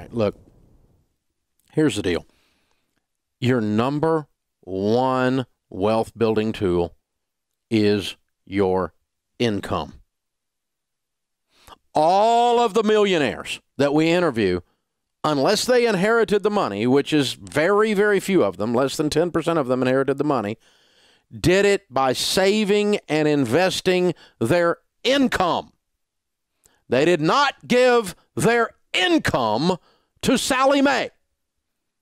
right, look, here's the deal. Your number one wealth building tool is your income. All of the millionaires that we interview, unless they inherited the money, which is very, very few of them, less than 10% of them inherited the money, did it by saving and investing their income. They did not give their income to Sallie Mae.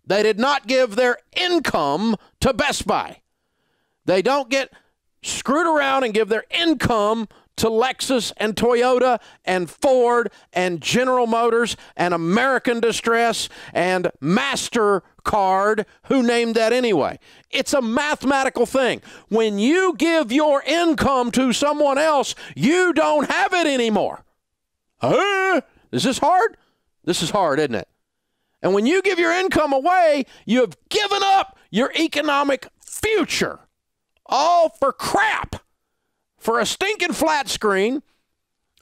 They did not give their income to Best Buy. They don't get screwed around and give their income to Lexus and Toyota and Ford and General Motors and American Distress and MasterCard. Who named that anyway? It's a mathematical thing. When you give your income to someone else, you don't have it anymore. Is this hard? This is hard, isn't it? And when you give your income away, you have given up your economic future. All for crap. For a stinking flat screen.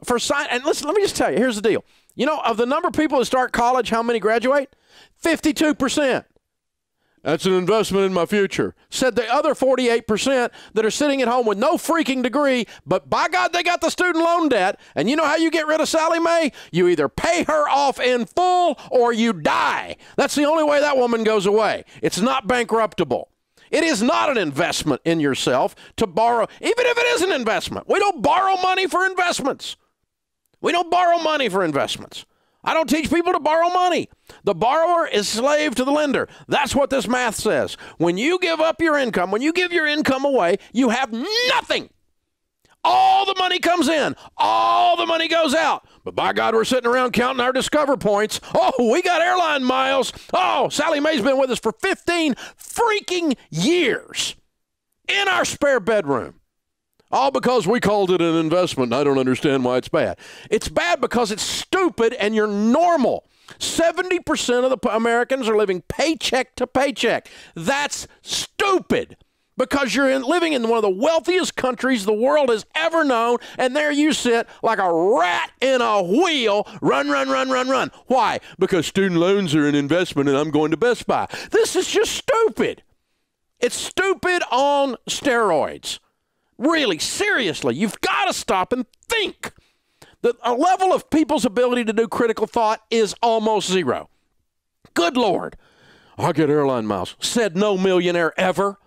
And listen, let me just tell you, here's the deal. You know, of the number of people that start college, how many graduate? 52%. That's an investment in my future. Said the other 48% that are sitting at home with no freaking degree, but by God, they got the student loan debt. And you know how you get rid of Sallie Mae? You either pay her off in full or you die. That's the only way that woman goes away. It's not bankruptable. It is not an investment in yourself to borrow, even if it is an investment. We don't borrow money for investments. We don't borrow money for investments. I don't teach people to borrow money. The borrower is slave to the lender. That's what this math says. When you give up your income, when you give your income away, you have nothing. All the money comes in. All the money goes out. But by God, we're sitting around counting our Discover points. Oh, we got airline miles. Oh, Sallie Mae's been with us for 15 freaking years in our spare bedroom. All because we called it an investment. I don't understand why it's bad. It's bad because it's stupid and you're normal. 70% of the Americans are living paycheck to paycheck. That's stupid because you're living in one of the wealthiest countries the world has ever known, and there you sit like a rat in a wheel. Run, run, run, run, run. Why? Because student loans are an investment and I'm going to Best Buy. This is just stupid. It's stupid on steroids. Really, seriously, you've got to stop and think. The level of people's ability to do critical thought is almost zero. Good Lord. I get airline miles. Said no millionaire ever.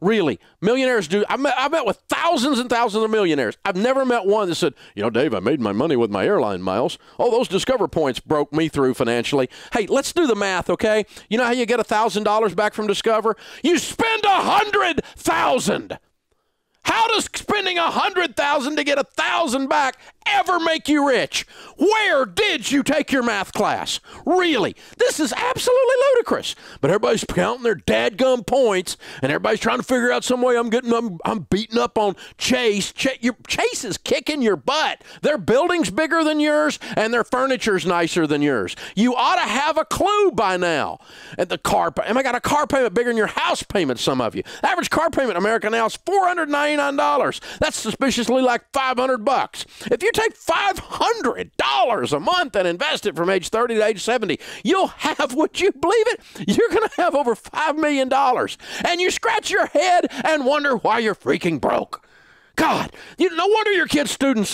Really, millionaires do. I met with thousands and thousands of millionaires. I've never met one that said, you know, Dave, I made my money with my airline miles. Oh, those Discover points broke me through financially. Hey, let's do the math, okay? You know how you get $1,000 back from Discover? You spend $100,000. How does spending $100,000 to get $1,000 back ever make you rich? Where did you take your math class? Really? This is absolutely ludicrous. But everybody's counting their dadgum points, and everybody's trying to figure out some way I'm beating up on Chase. Chase is kicking your butt. Their building's bigger than yours, and their furniture's nicer than yours. You ought to have a clue by now. And I got a car payment bigger than your house payment, some of you. Average car payment in America now is $499. That's suspiciously like $500. If you take $500 a month and invest it from age 30 to age 70, you'll have, would you believe it? You're going to have over $5 million. And you scratch your head and wonder why you're freaking broke. God, no wonder your students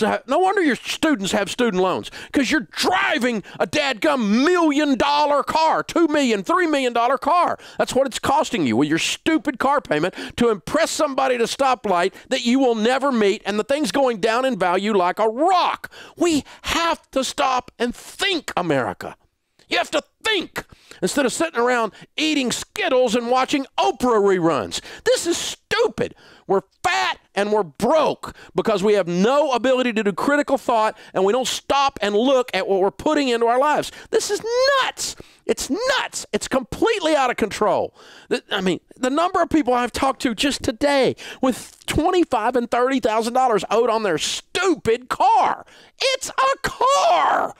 have student loans, because you're driving a dadgum $1 million car, $2 million, $3 million car. That's what it's costing you with your stupid car payment to impress somebody at a stoplight that you will never meet, and the thing's going down in value like a rock. We have to stop and think, America. You have to think instead of sitting around eating Skittles and watching Oprah reruns. This is stupid. We're fat and we're broke because we have no ability to do critical thought, and we don't stop and look at what we're putting into our lives. This is nuts. It's nuts. It's completely out of control. I mean, the number of people I've talked to just today with $25,000 and $30,000 owed on their stupid car. It's a car.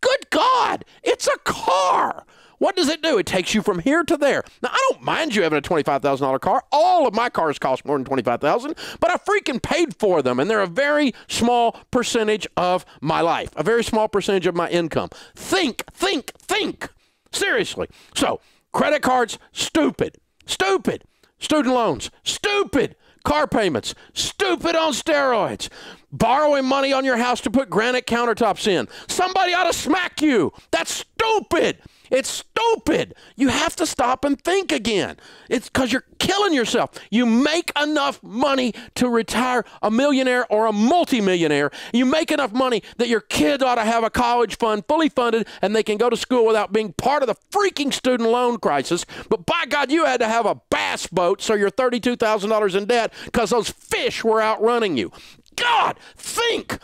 Good God, it's a car. What does it do? It takes you from here to there. Now, I don't mind you having a $25,000 car. All of my cars cost more than $25,000, but I freaking paid for them, and they're a very small percentage of my life, a very small percentage of my income. Think, think, think. Seriously. So, credit cards, stupid. Stupid. Student loans, stupid. Car payments, stupid on steroids. Borrowing money on your house to put granite countertops in. Somebody ought to smack you. That's stupid. It's stupid. You have to stop and think again. It's because you're killing yourself. You make enough money to retire a millionaire or a multimillionaire. You make enough money that your kid ought to have a college fund fully funded and they can go to school without being part of the freaking student loan crisis. But by God, you had to have a bass boat so you're $32,000 in debt because those fish were outrunning you. God, think.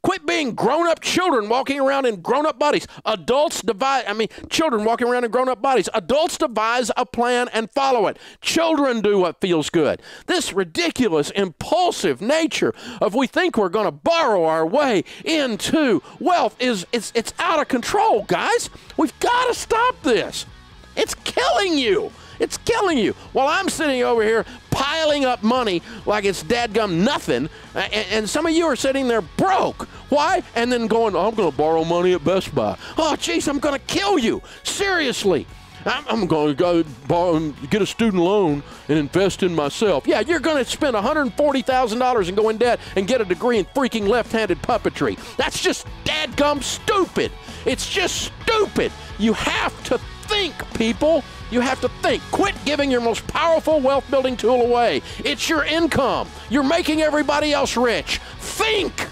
Quit being grown-up children walking around in grown-up bodies. Children walking around in grown-up bodies. Adults devise a plan and follow it. Children do what feels good. This ridiculous, impulsive nature of we think we're going to borrow our way into wealth it's out of control, guys. We've got to stop this. It's killing you. It's killing you. While I'm sitting over here piling up money like it's dadgum nothing, and some of you are sitting there broke. Why? And then going, oh, I'm going to borrow money at Best Buy. Oh, geez, I'm going to kill you. Seriously. I'm going to go borrow, get a student loan and invest in myself. Yeah, you're going to spend $140,000 and go in debt and get a degree in freaking left-handed puppetry. That's just dadgum stupid. It's just stupid. You have to think, people. You have to think. Quit giving your most powerful wealth-building tool away. It's your income. You're making everybody else rich. Think.